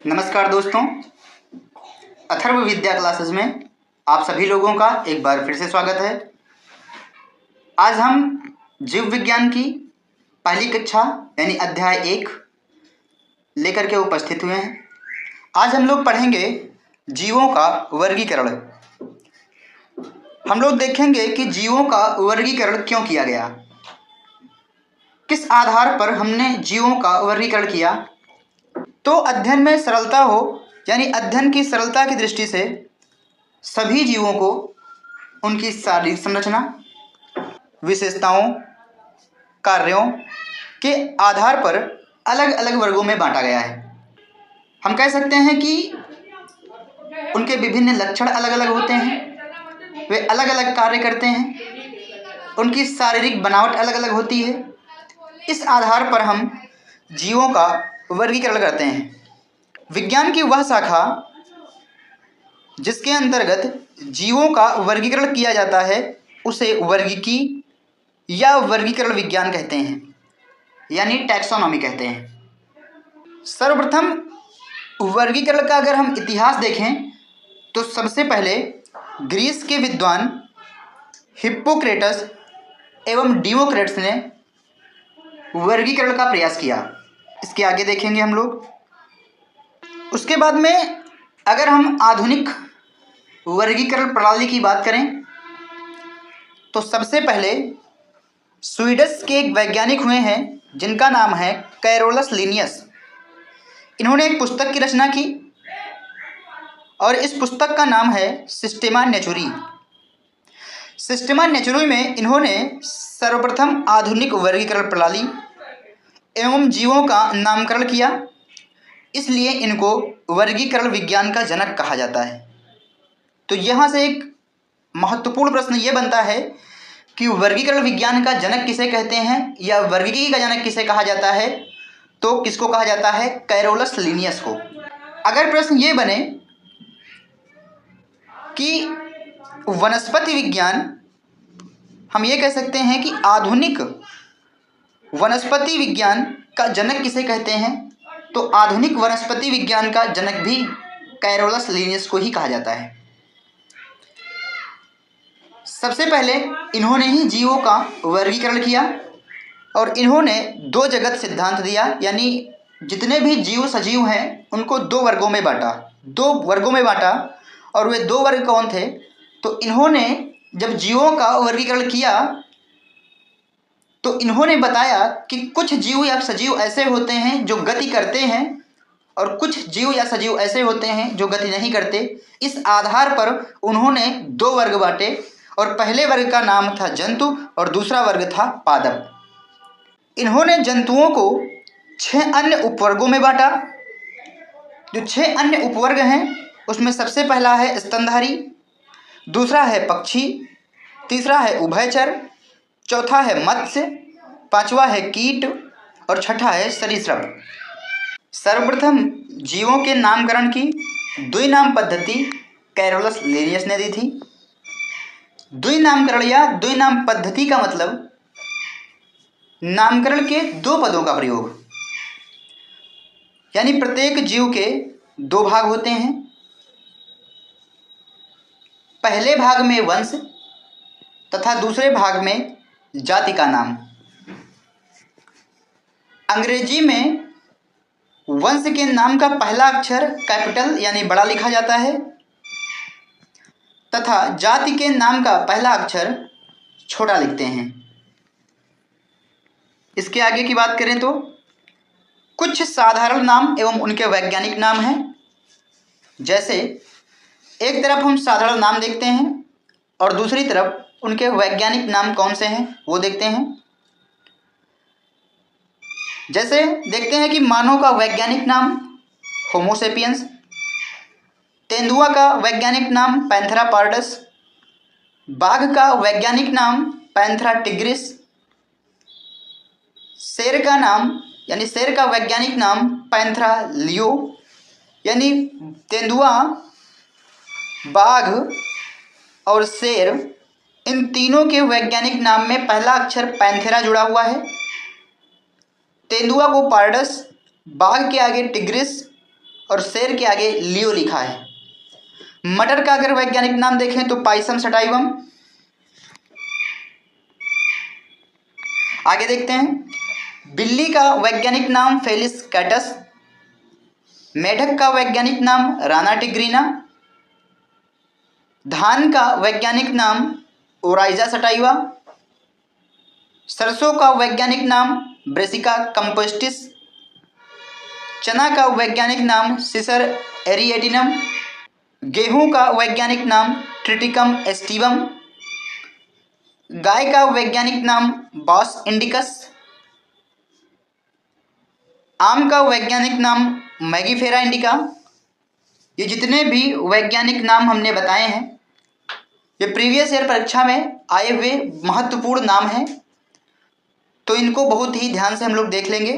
नमस्कार दोस्तों, अथर्व विद्या क्लासेस में आप सभी लोगों का एक बार फिर से स्वागत है। आज हम जीव विज्ञान की पहली कक्षा यानी अध्याय 1 लेकर के उपस्थित हुए हैं। आज हम लोग पढ़ेंगे जीवों का वर्गीकरण। हम लोग देखेंगे कि जीवों का वर्गीकरण क्यों किया गया, किस आधार पर हमने जीवों का वर्गीकरण किया। तो अध्ययन में सरलता हो, यानी अध्ययन की सरलता की दृष्टि से सभी जीवों को उनकी शारीरिक संरचना, विशेषताओं, कार्यों के आधार पर अलग अलग वर्गों में बांटा गया है। हम कह सकते हैं कि उनके विभिन्न लक्षण अलग अलग होते हैं, वे अलग अलग कार्य करते हैं, उनकी शारीरिक बनावट अलग अलग होती है। इस आधार पर हम जीवों का वर्गीकरण करते हैं। विज्ञान की वह शाखा जिसके अंतर्गत जीवों का वर्गीकरण किया जाता है उसे वर्गीकी या वर्गीकरण विज्ञान कहते हैं, यानी टैक्सोनॉमी कहते हैं। सर्वप्रथम वर्गीकरण का अगर हम इतिहास देखें तो सबसे पहले ग्रीस के विद्वान हिप्पोक्रेटस एवं डेमोक्रिटस ने वर्गीकरण का प्रयास किया। इसके आगे देखेंगे हम लोग। उसके बाद में अगर हम आधुनिक वर्गीकरण प्रणाली की बात करें तो सबसे पहले स्वीडिश के एक वैज्ञानिक हुए हैं जिनका नाम है कैरोलस लिनियस। इन्होंने एक पुस्तक की रचना की और इस पुस्तक का नाम है सिस्टेमा नेचुरी। सिस्टेमा नेचुरी में इन्होंने सर्वप्रथम आधुनिक वर्गीकरण प्रणाली एवं जीवों का नामकरण किया, इसलिए इनको वर्गीकरण विज्ञान का जनक कहा जाता है। तो यहाँ से एक महत्वपूर्ण प्रश्न ये बनता है कि वर्गीकरण विज्ञान का जनक किसे कहते हैं या वर्गीकी का जनक किसे कहा जाता है, तो किसको कहा जाता है? कैरोलस लिनियस को। अगर प्रश्न ये बने कि वनस्पति विज्ञान, हम ये कह सकते हैं कि आधुनिक वनस्पति विज्ञान का जनक किसे कहते हैं, तो आधुनिक वनस्पति विज्ञान का जनक भी कैरोलस लिनियस को ही कहा जाता है। सबसे पहले इन्होंने ही जीवों का वर्गीकरण किया और इन्होंने दो जगत सिद्धांत दिया, यानी जितने भी जीव सजीव हैं उनको दो वर्गों में बांटा। और वे दो वर्ग कौन थे? तो इन्होंने जब जीवों का वर्गीकरण किया तो इन्होंने बताया कि कुछ जीव या सजीव ऐसे होते हैं जो गति करते हैं और कुछ जीव या सजीव ऐसे होते हैं जो गति नहीं करते। इस आधार पर उन्होंने दो वर्ग बांटे और पहले वर्ग का नाम था जंतु और दूसरा वर्ग था पादप। इन्होंने जंतुओं को 6 अन्य उपवर्गों में बांटा। जो 6 अन्य उपवर्ग हैं उसमें सबसे पहला है स्तनधारी, दूसरा है पक्षी, तीसरा है उभयचर, चौथा है मत्स्य, पांचवा है कीट और छठा है सरीसृप। सर्वप्रथम जीवों के नामकरण की द्विनाम पद्धति कैरोलस लिनियस ने दी थी। द्विनामकरण या द्विनाम पद्धति का मतलब नामकरण के दो पदों का प्रयोग, यानी प्रत्येक जीव के दो भाग होते हैं। पहले भाग में वंश तथा दूसरे भाग में जाति का नाम। अंग्रेजी में वंश के नाम का पहला अक्षर कैपिटल यानी बड़ा लिखा जाता है तथा जाति के नाम का पहला अक्षर छोटा लिखते हैं। इसके आगे की बात करें तो कुछ साधारण नाम एवं उनके वैज्ञानिक नाम हैं। जैसे एक तरफ हम साधारण नाम देखते हैं और दूसरी तरफ उनके वैज्ञानिक नाम कौन से हैं वो देखते हैं। जैसे देखते हैं कि मानव का वैज्ञानिक नाम होमो सेपियंस, तेंदुआ का वैज्ञानिक नाम पैंथेरा पार्डस, बाघ का वैज्ञानिक नाम पैंथेरा टिग्रिस, शेर का वैज्ञानिक नाम पैंथेरा लियो, यानी तेंदुआ, बाघ और शेर, इन तीनों के वैज्ञानिक नाम में पहला अक्षर पैंथेरा जुड़ा हुआ है। तेंदुआ को पार्डस, बाघ के आगे टिग्रिस और शेर के आगे लियो लिखा है। मटर का अगर वैज्ञानिक नाम देखें तो पाइसम सटाइवम। आगे देखते हैं, बिल्ली का वैज्ञानिक नाम फेलिस कैटस। मेढक का वैज्ञानिक नाम राना टिग्रीना। धान का वैज्ञानिक नाम ओराइजा सटाइवा। सरसों का वैज्ञानिक नाम ब्रेसिका कंपोस्टिस। चना का वैज्ञानिक नाम सिसर एरिएटिनम। गेहूं का वैज्ञानिक नाम ट्रिटिकम एस्टिवम। गाय का वैज्ञानिक नाम बॉस इंडिकस। आम का वैज्ञानिक नाम मैगीफेरा इंडिका। ये जितने भी वैज्ञानिक नाम हमने बताए हैं ये प्रीवियस ईयर परीक्षा में आए हुए महत्वपूर्ण नाम हैं, तो इनको बहुत ही ध्यान से हम लोग देख लेंगे।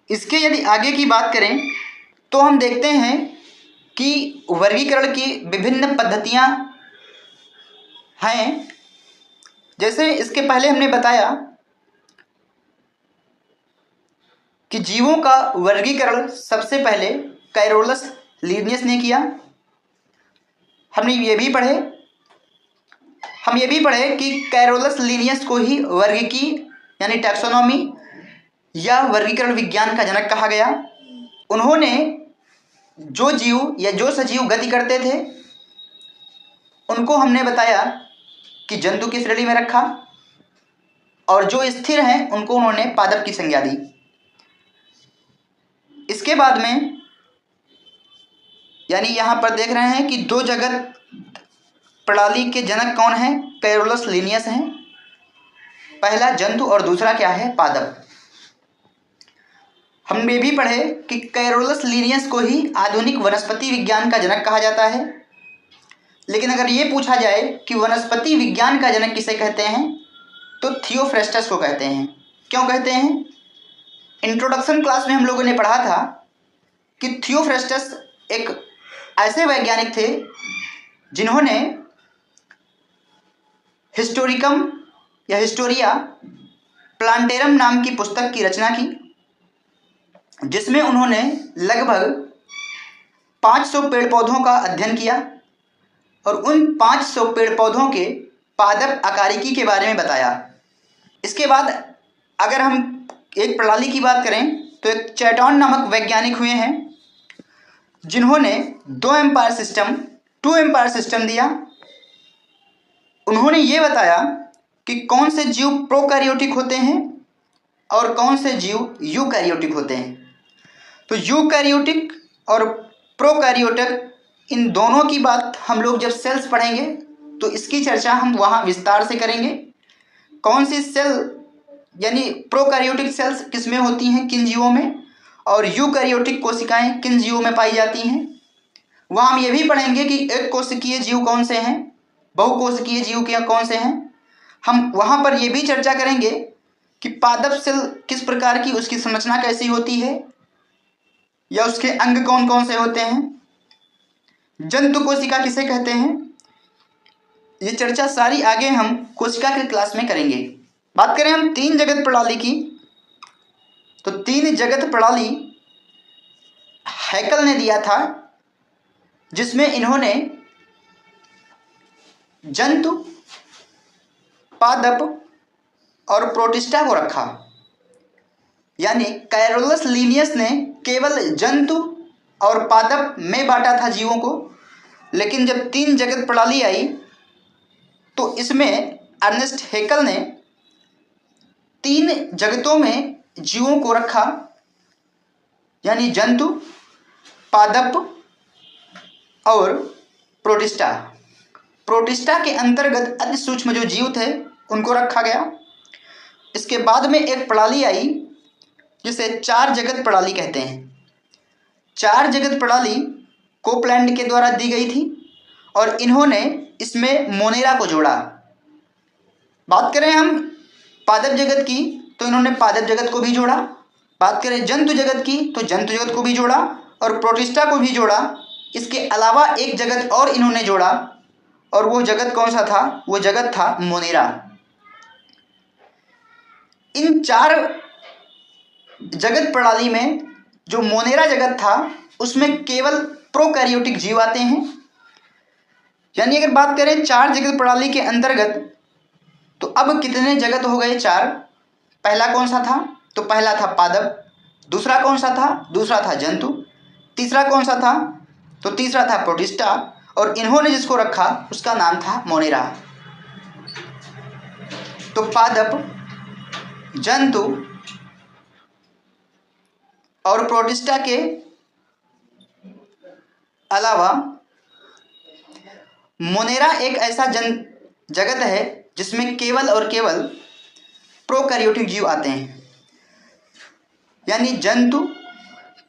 इसके यदि आगे की बात करें तो हम देखते हैं कि वर्गीकरण की विभिन्न पद्धतियां हैं। जैसे इसके पहले हमने बताया कि जीवों का वर्गीकरण सबसे पहले कैरोलस लीनियस ने किया। हम ये भी पढ़े कि कैरोलस लीनियस को ही वर्गीकी यानी टैक्सोनॉमी या वर्गीकरण विज्ञान का जनक कहा गया। उन्होंने जो जीव या जो सजीव गति करते थे उनको हमने बताया कि जंतु की श्रेणी में रखा, और जो स्थिर हैं उनको उन्होंने पादप की संज्ञा दी। इसके बाद में यानी यहाँ पर देख रहे हैं कि दो जगत प्रणाली के जनक कौन हैं, कैरोलस लीनियस हैं। पहला जंतु और दूसरा क्या है, पादप। हम ये भी पढ़े कि कैरोलस लीनियस को ही आधुनिक वनस्पति विज्ञान का जनक कहा जाता है। लेकिन अगर ये पूछा जाए कि वनस्पति विज्ञान का जनक किसे कहते हैं तो थियोफ्रेस्टस को कहते हैं। क्यों कहते हैं? इंट्रोडक्शन क्लास में हम लोगों ने पढ़ा था कि थियोफ्रेस्टस एक ऐसे वैज्ञानिक थे जिन्होंने हिस्टोरिकम या हिस्टोरिया प्लांटेरम नाम की पुस्तक की रचना की, जिसमें उन्होंने लगभग 500 पेड़ पौधों का अध्ययन किया और उन 500 पेड़ पौधों के पादप आकारिकी के बारे में बताया। इसके बाद अगर हम एक प्रणाली की बात करें तो एक चैटॉन नामक वैज्ञानिक हुए हैं जिन्होंने 2 एम्पायर सिस्टम दिया। उन्होंने ये बताया कि कौन से जीव प्रोकैरियोटिक होते हैं और कौन से जीव यूकैरियोटिक होते हैं। तो यूकैरियोटिक और प्रोकैरियोटिक इन दोनों की बात हम लोग जब सेल्स पढ़ेंगे तो इसकी चर्चा हम वहाँ विस्तार से करेंगे। कौन सी सेल यानी प्रोकैरियोटिक सेल्स किसमें होती हैं, किन जीवों में, और यूकैरियोटिक कोशिकाएं किन जीवों में पाई जाती हैं। वहाँ हम ये भी पढ़ेंगे कि एक कोशिकीय जीव कौन से हैं, बहुकोशिकीय जीव क्या कौन से हैं। हम वहाँ पर ये भी चर्चा करेंगे कि पादप सेल किस प्रकार की, उसकी संरचना कैसी होती है या उसके अंग कौन कौन से होते हैं। जंतु कोशिका किसे कहते हैं, ये चर्चा सारी आगे हम कोशिका के क्लास में करेंगे। बात करें हम 3 जगत प्रणाली की, तो 3 जगत प्रणाली हैकल ने दिया था, जिसमें इन्होंने जंतु, पादप और प्रोटिस्टा को रखा। यानी कैरोलस लीनियस ने केवल जंतु और पादप में बांटा था जीवों को, लेकिन जब 3 जगत प्रणाली आई तो इसमें अर्नेस्ट हैकल ने 3 जगतों में जीवों को रखा, यानी जंतु, पादप और प्रोटिस्टा। प्रोटिस्टा के अंतर्गत अति सूक्ष्म जो जीव थे उनको रखा गया। इसके बाद में एक प्रणाली आई जिसे 4 जगत प्रणाली कहते हैं। 4 जगत प्रणाली कोपलैंड के द्वारा दी गई थी और इन्होंने इसमें मोनेरा को जोड़ा। बात करें हम पादप जगत की तो इन्होंने पादप जगत को भी जोड़ा। बात करें जंतु जगत की तो जंतु जगत को भी जोड़ा और प्रोटिस्टा को भी जोड़ा। इसके अलावा एक जगत और इन्होंने जोड़ा, और वो जगत कौन सा था, वो जगत था मोनेरा। इन 4 जगत प्रणाली में जो मोनेरा जगत था उसमें केवल प्रोकैरियोटिक जीव आते हैं। यानी अगर बात करें 4 जगत प्रणाली के अंतर्गत, तो अब कितने जगत हो गए? 4। पहला कौन सा था? तो पहला था पादप। दूसरा कौन सा था? दूसरा था जंतु। तीसरा कौन सा था? तो तीसरा था प्रोटिस्टा। और इन्होंने जिसको रखा उसका नाम था मोनेरा। तो पादप, जंतु और प्रोटिस्टा के अलावा मोनेरा एक ऐसा जगत है जिसमें केवल और केवल प्रोकैरियोटिक जीव आते हैं। यानी जंतु,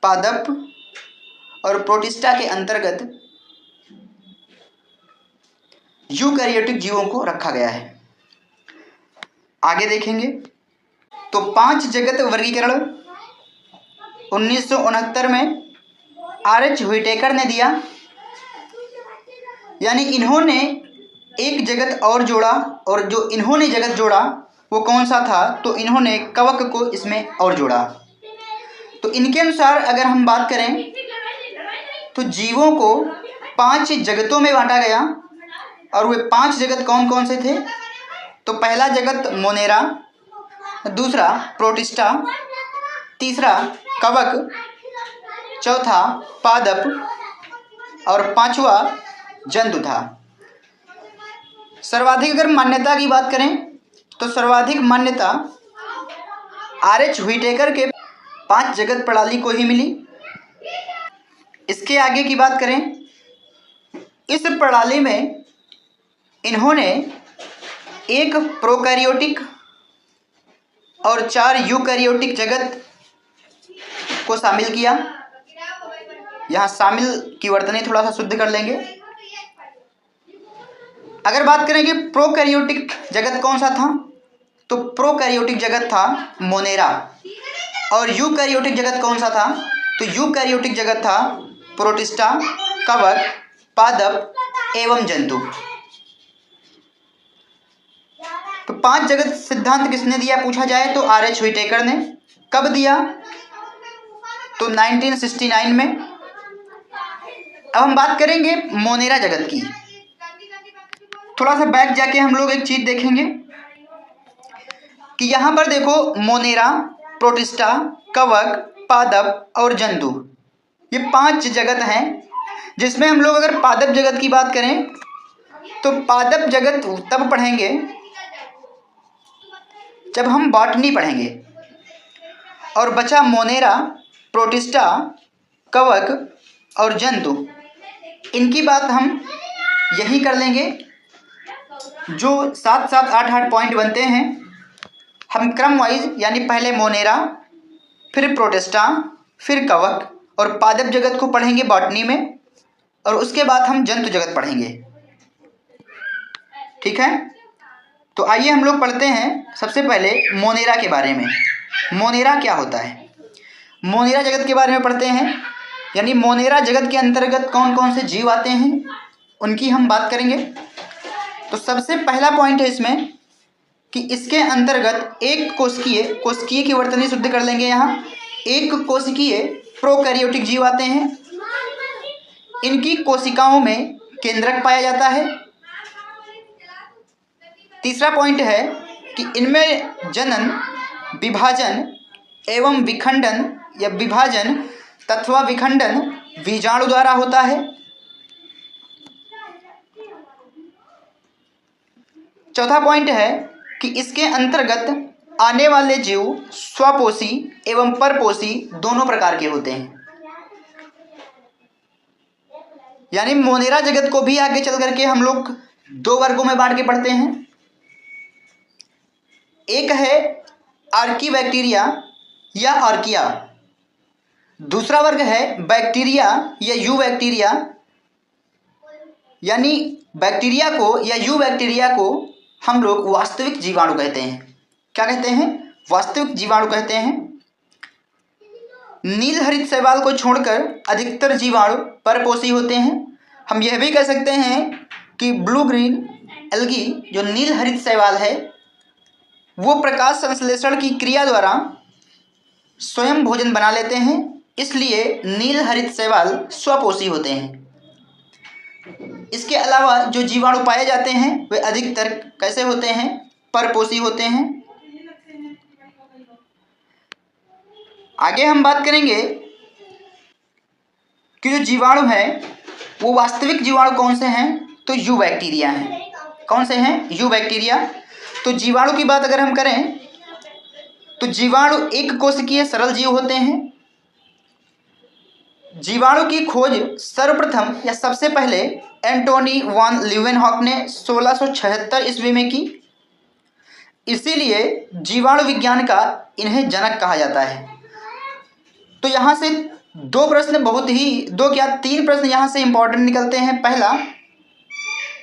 पादप और प्रोटिस्टा के अंतर्गत यूकैरियोटिक जीवों को रखा गया है। आगे देखेंगे तो 5 जगत वर्गीकरण 1969 में आर.एच. व्हिटेकर ने दिया। यानी इन्होंने एक जगत और जोड़ा, और जो इन्होंने जगत जोड़ा वो कौन सा था? तो इन्होंने कवक को इसमें और जोड़ा। तो इनके अनुसार अगर हम बात करें तो जीवों को 5 जगतों में बांटा गया। और वे 5 जगत कौन कौन से थे? तो पहला जगत मोनेरा, दूसरा प्रोटिस्टा, तीसरा कवक, चौथा पादप और पांचवा जंतु था। सर्वाधिक अगर मान्यता की बात करें तो सर्वाधिक मान्यता आर.एच. व्हिटेकर के 5 जगत प्रणाली को ही मिली। इसके आगे की बात करें, इस प्रणाली में इन्होंने एक प्रोकैरियोटिक और 4 यूकैरियोटिक जगत को शामिल किया। यहाँ शामिल की वर्तनी थोड़ा सा शुद्ध कर लेंगे। अगर बात करें कि प्रोकैरियोटिक जगत कौन सा था, तो प्रोकैरियोटिक जगत था मोनेरा। और यूकैरियोटिक जगत कौन सा था? तो यूकैरियोटिक जगत था प्रोटिस्टा, कवक, पादप एवं जंतु। तो 5 जगत सिद्धांत किसने दिया पूछा जाए तो आर.एच. व्हिटेकर ने। कब दिया? तो 1969 में। अब हम बात करेंगे मोनेरा जगत की। थोड़ा सा बैक जाके हम लोग एक चीज देखेंगे कि यहाँ पर देखो मोनेरा, प्रोटिस्टा, कवक, पादप और जंतु, ये 5 जगत हैं। जिसमें हम लोग अगर पादप जगत की बात करें तो पादप जगत तब पढ़ेंगे जब हम बॉटनी पढ़ेंगे। और बचा मोनेरा, प्रोटिस्टा, कवक और जंतु, इनकी बात हम यही कर लेंगे। जो 7-7, 8-8 पॉइंट बनते हैं हम क्रम वाइज, यानी पहले मोनेरा, फिर प्रोटिस्टा, फिर कवक और पादप जगत को पढ़ेंगे बॉटनी में, और उसके बाद हम जंतु जगत पढ़ेंगे। ठीक है, तो आइए हम लोग पढ़ते हैं सबसे पहले मोनेरा के बारे में। मोनेरा क्या होता है? मोनेरा जगत के बारे में पढ़ते हैं। यानी मोनेरा जगत के अंतर्गत कौन कौन से जीव आते हैं उनकी हम बात करेंगे। तो सबसे पहला पॉइंट है इसमें कि इसके अंतर्गत एक कोशिकीय की वर्तनी शुद्ध कर लेंगे। यहाँ एक कोशिकीय प्रोकैरियोटिक जीव आते हैं। इनकी कोशिकाओं में केंद्रक पाया जाता है। तीसरा पॉइंट है कि इनमें जनन, विभाजन एवं विखंडन या विभाजन तथा विखंडन बीजाणु द्वारा होता है। चौथा पॉइंट है कि इसके अंतर्गत आने वाले जीव स्वपोषी एवं परपोषी दोनों प्रकार के होते हैं। यानी मोनेरा जगत को भी आगे चल करके हम लोग 2 वर्गों में बांट के पढ़ते हैं। एक है आर्कीबैक्टीरिया या आर्किया, दूसरा वर्ग है बैक्टीरिया या यूबैक्टीरिया। यानी बैक्टीरिया को या यूबैक्टीरिया को हम लोग वास्तविक जीवाणु कहते हैं। क्या कहते हैं? वास्तविक जीवाणु कहते हैं। नील हरित शैवाल को छोड़कर अधिकतर जीवाणु परपोषी होते हैं। हम यह भी कह सकते हैं कि ब्लू ग्रीन एल्गी, जो नील हरित शैवाल है, वो प्रकाश संश्लेषण की क्रिया द्वारा स्वयं भोजन बना लेते हैं इसलिए नील हरित शैवाल स्वपोषी होते हैं। इसके अलावा जो जीवाणु पाए जाते हैं वे अधिकतर कैसे होते हैं? परपोषी होते हैं। आगे हम बात करेंगे कि जो जीवाणु हैं वो वास्तविक जीवाणु कौन से हैं? तो यू बैक्टीरिया हैं। कौन से हैं? You bacteria. तो जीवाणु की बात अगर हम करें तो जीवाणु एक कोशिकीय सरल जीव होते हैं। जीवाणु की खोज सर्वप्रथम या सबसे पहले एंटोनी वॉन लीeuwenhoek ने 1676 ईस्वी में की। इसीलिए जीवाणु विज्ञान का इन्हें जनक कहा जाता है। तो यहाँ से दो प्रश्न तीन प्रश्न यहाँ से इंपॉर्टेंट निकलते हैं। पहला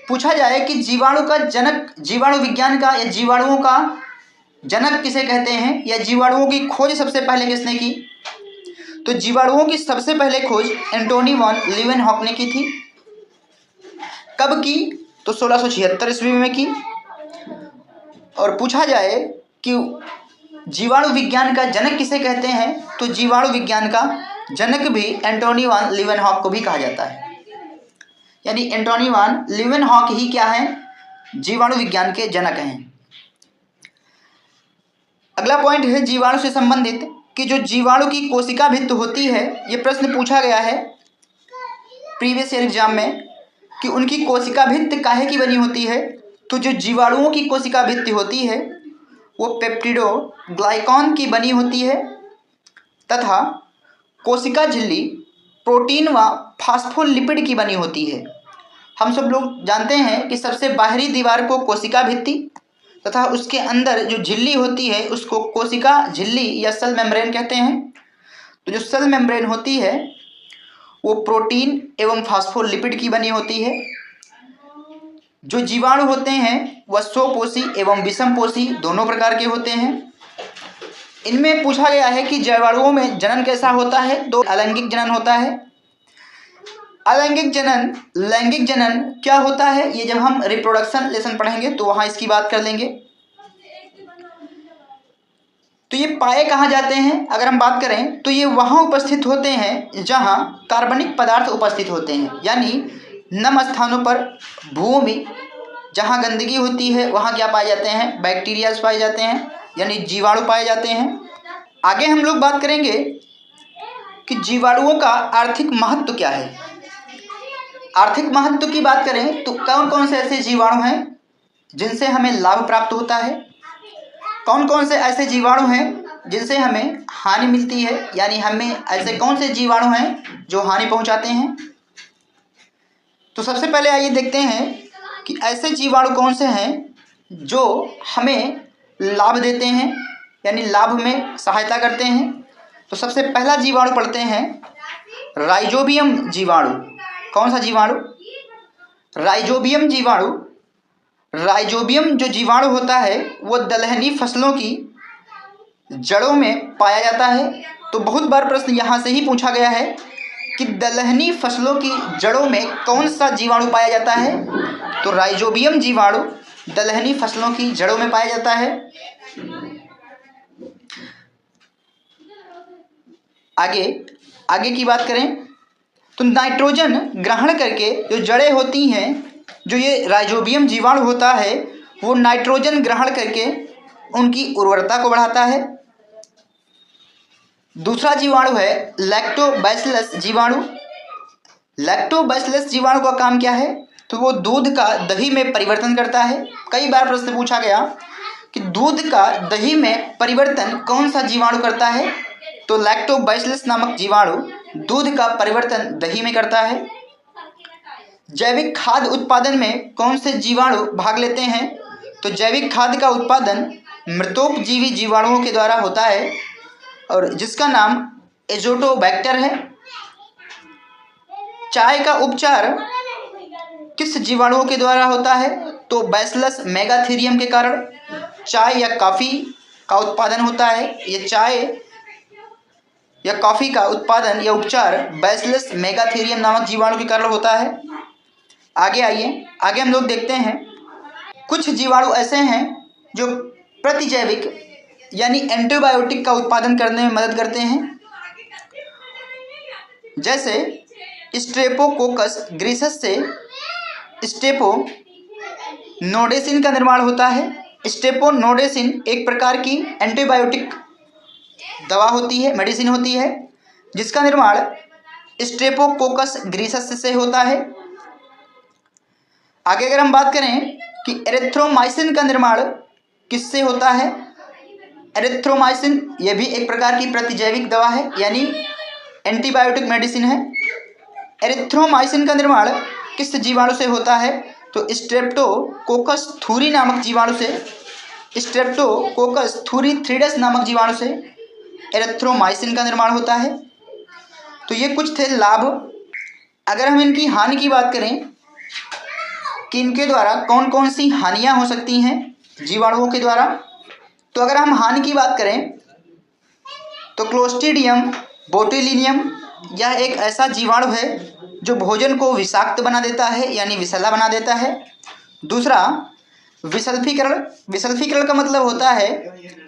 पूछा जाए कि जीवाणु का जनक, जीवाणु विज्ञान का या जीवाणुओं का जनक किसे कहते हैं, या जीवाणुओं की खोज सबसे पहले किसने की? तो जीवाणुओं की सबसे पहले खोज एंटोनी वॉन लीeuwenhoek ने की थी। कब की? तो 1676 ईस्वी में की। और पूछा जाए कि जीवाणु विज्ञान का जनक किसे कहते हैं, तो जीवाणु विज्ञान का जनक भी एंटोनी वॉन लीeuwenhoek को भी कहा जाता है। यानी एंटोनी वॉन लीeuwenhoek ही क्या है? जीवाणु विज्ञान के जनक हैं। अगला पॉइंट है जीवाणु से संबंधित कि जो जीवाणु की कोशिका भित्त होती है, ये प्रश्न पूछा गया है प्रीवियस ईयर एग्जाम में कि उनकी कोशिका भित्त काहे की बनी होती है। तो जो जीवाणुओं की कोशिका भित्त होती है वो पेप्टिडोग्लाइकॉन की बनी होती है तथा कोशिका झिल्ली प्रोटीन व फास्फोलिपिड की बनी होती है। हम सब लोग जानते हैं कि सबसे बाहरी दीवार को कोशिका भित्ति तथा उसके अंदर जो झिल्ली होती है उसको कोशिका झिल्ली या सेल मेम्ब्रेन कहते हैं। तो जो सेल मेम्ब्रेन होती है वो प्रोटीन एवं फास्फोलिपिड की बनी होती है। जो जीवाणु होते हैं वह स्वपोषी एवं विषमपोषी दोनों प्रकार के होते हैं। इनमें पूछा गया है कि जीवाणुओं में जनन कैसा होता है। तो अलैंगिक जनन होता है। अलैंगिक जनन, लैंगिक जनन क्या होता है ये जब हम रिप्रोडक्शन लेसन पढ़ेंगे तो वहाँ इसकी बात कर लेंगे। तो ये पाए कहाँ जाते हैं अगर हम बात करें तो ये वहाँ उपस्थित होते हैं जहाँ कार्बनिक पदार्थ उपस्थित होते हैं। यानी नम स्थानों पर, भूमि जहाँ गंदगी होती है वहाँ क्या पाए जाते हैं? बैक्टीरिया पाए जाते हैं, यानी जीवाणु पाए जाते हैं। आगे हम लोग बात करेंगे कि जीवाणुओं का आर्थिक महत्व क्या है। आर्थिक महत्व की बात करें तो कौन कौन से ऐसे जीवाणु हैं जिनसे हमें लाभ प्राप्त होता है, कौन कौन से ऐसे जीवाणु हैं जिनसे हमें हानि मिलती है, यानी हमें ऐसे कौन से जीवाणु हैं जो हानि पहुंचाते हैं। तो सबसे पहले आइए देखते हैं कि ऐसे जीवाणु कौन से हैं जो हमें लाभ देते हैं, यानी लाभ में सहायता करते हैं। तो सबसे पहला जीवाणु पढ़ते हैं राइजोबियम जीवाणु। कौन सा जीवाणु? राइजोबियम जीवाणु। राइजोबियम जो जीवाणु होता है वो दलहनी फसलों की जड़ों में पाया जाता है। तो बहुत बार प्रश्न यहाँ से ही पूछा गया है कि दलहनी फसलों की जड़ों में कौन सा जीवाणु पाया जाता है। तो राइजोबियम जीवाणु दलहनी फसलों की जड़ों में पाया जाता है। आगे की बात करें तो नाइट्रोजन ग्रहण करके जो जड़ें होती हैं, जो ये राइजोबियम जीवाणु होता है वो नाइट्रोजन ग्रहण करके उनकी उर्वरता को बढ़ाता है। दूसरा जीवाणु है लैक्टोबैसिलस जीवाणु। लैक्टोबैसिलस जीवाणु का काम क्या है? तो वो दूध का दही में परिवर्तन करता है। कई बार प्रश्न पूछा गया कि दूध का दही में परिवर्तन कौन सा जीवाणु करता है। तो लैक्टोबैसिलस नामक जीवाणु दूध का परिवर्तन दही में करता है। जैविक खाद्य उत्पादन में कौन से जीवाणु भाग लेते हैं? तो जैविक खाद्य का उत्पादन मृतोपजीवी जीवाणुओं के द्वारा होता है और जिसका नाम एजोटोबैक्टर है। चाय का उपचार किस जीवाणुओं के द्वारा होता है? तो बैसिलस मेगाथीरियम के कारण चाय या कॉफ़ी का उत्पादन होता है। ये चाय या कॉफ़ी का उत्पादन या उपचार बैसिलस मेगाथीरियम नामक जीवाणु के कारण होता है। आगे हम लोग देखते हैं कुछ जीवाणु ऐसे हैं जो प्रतिजैविक यानी एंटीबायोटिक का उत्पादन करने में मदद करते हैं जैसे स्ट्रेप्टोकोकस ग्रीसस से स्टेपोनोडेसिन का निर्माण होता है। स्टेपोनोडेसिन एक प्रकार की एंटीबायोटिक दवा होती है, मेडिसिन होती है, जिसका निर्माण स्ट्रेप्टोकोकस ग्रीसस से होता है। आगे अगर हम बात करें कि एरिथ्रोमाइसिन का निर्माण किससे होता है। एरिथ्रोमाइसिन यह भी एक प्रकार की प्रतिजैविक दवा है, यानी एंटीबायोटिक मेडिसिन है। एरिथ्रोमाइसिन का निर्माण किस जीवाणु से होता है, तो स्ट्रेप्टोकोकस थूरी नामक जीवाणु से, स्ट्रेप्टोकोकस थूरीथ्रिडस नामक जीवाणु से एरिथ्रोमाइसिन का निर्माण होता है। तो ये कुछ थे लाभ। अगर हम इनकी हानि की बात करें कि इनके द्वारा कौन कौन सी हानियां हो सकती हैं जीवाणुओं के द्वारा, तो अगर हम हानि की बात करें तो क्लोस्ट्रीडियम बोटुलिनियम यह एक ऐसा जीवाणु है जो भोजन को विषाक्त बना देता है, यानी विषैला बना देता है। दूसरा, विसल्फीकरण का मतलब होता है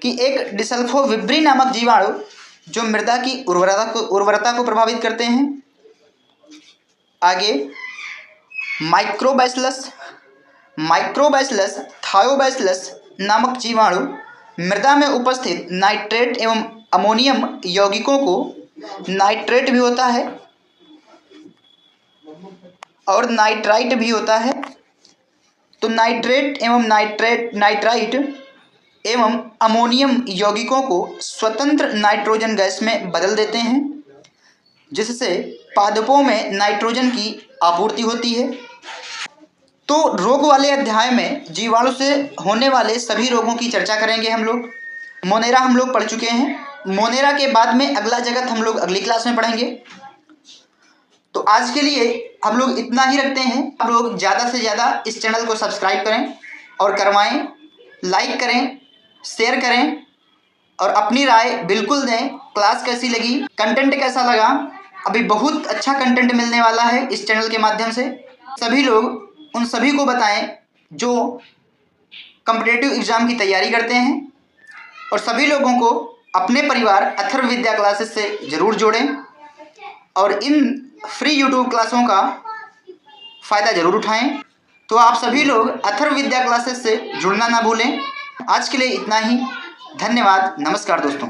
कि एक डिसल्फोविब्रिन नामक जीवाणु जो मृदा की उर्वरता को प्रभावित करते हैं। आगे माइक्रोबैसिलस थायोबैसिलस नामक जीवाणु मृदा में उपस्थित नाइट्रेट एवं अमोनियम यौगिकों को, नाइट्रेट भी होता है और नाइट्राइट भी होता है, तो नाइट्रेट एवं नाइट्राइट एवं अमोनियम यौगिकों को स्वतंत्र नाइट्रोजन गैस में बदल देते हैं, जिससे पादपों में नाइट्रोजन की आपूर्ति होती है। तो रोग वाले अध्याय में जीवाणु से होने वाले सभी रोगों की चर्चा करेंगे हम लोग। मोनेरा हम लोग पढ़ चुके हैं। मोनेरा के बाद में अगला जगत हम लोग अगली क्लास में पढ़ेंगे। तो आज के लिए हम लोग इतना ही रखते हैं। आप लोग ज़्यादा से ज़्यादा इस चैनल को सब्सक्राइब करें और करवाएं, लाइक करें, शेयर करें और अपनी राय बिल्कुल दें। क्लास कैसी लगी, कंटेंट कैसा लगा। अभी बहुत अच्छा कंटेंट मिलने वाला है इस चैनल के माध्यम से। सभी लोग उन सभी को बताएं जो कॉम्पिटिटिव एग्ज़ाम की तैयारी करते हैं, और सभी लोगों को अपने परिवार अथर्व विद्या क्लासेस से ज़रूर जोड़ें और इन फ्री यूट्यूब क्लासों का फ़ायदा ज़रूर उठाएं। तो आप सभी लोग अथर्व विद्या क्लासेस से जुड़ना ना भूलें। आज के लिए इतना ही। धन्यवाद। नमस्कार दोस्तों।